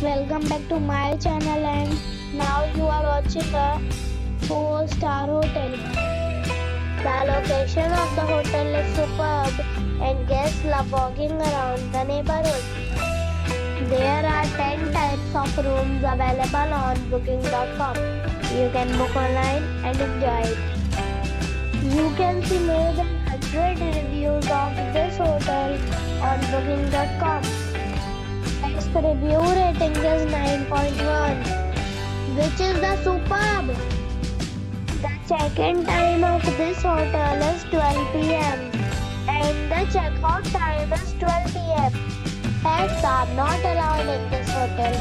Welcome back to my channel, and now you are watching a 4-star hotel. The location of the hotel is superb and guests love walking around the neighborhood. There are 10 types of rooms available on booking.com. You can book online and enjoy it. You can see more than 100 reviews of this hotel on booking.com. Its review rating is 9.1, which is the superb. The check-in time of this hotel is 12 p.m. and the check-out time is 12 p.m. Pets are not allowed in this hotel.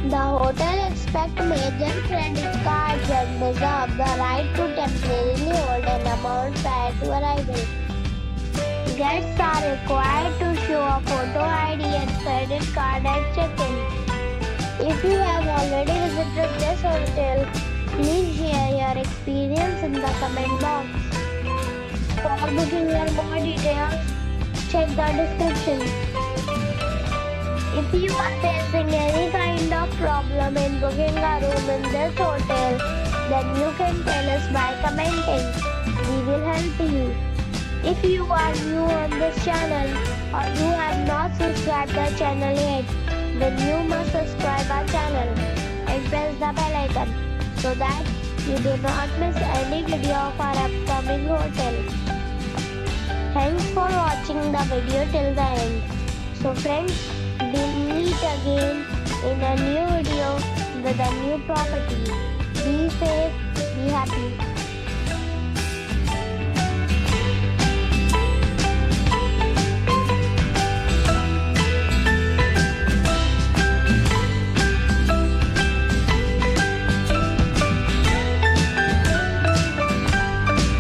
The hotel expects major credit cards and reserves the right to temporarily hold an amount prior to arrival. Guests are required to show a photo ID and credit card at check-in. If you have already visited this hotel, please share your experience in the comment box. For booking or more details, check the description. If you are facing any kind of problem in booking a room in this hotel, then you can tell us by commenting. We will help you. If you are new on this channel or you have not subscribed the channel yet, then you must subscribe our channel and press the bell icon so that you do not miss any video of our upcoming hotel. Thanks for watching the video till the end. So friends, we'll meet again in a new video with a new property. Be safe, be happy.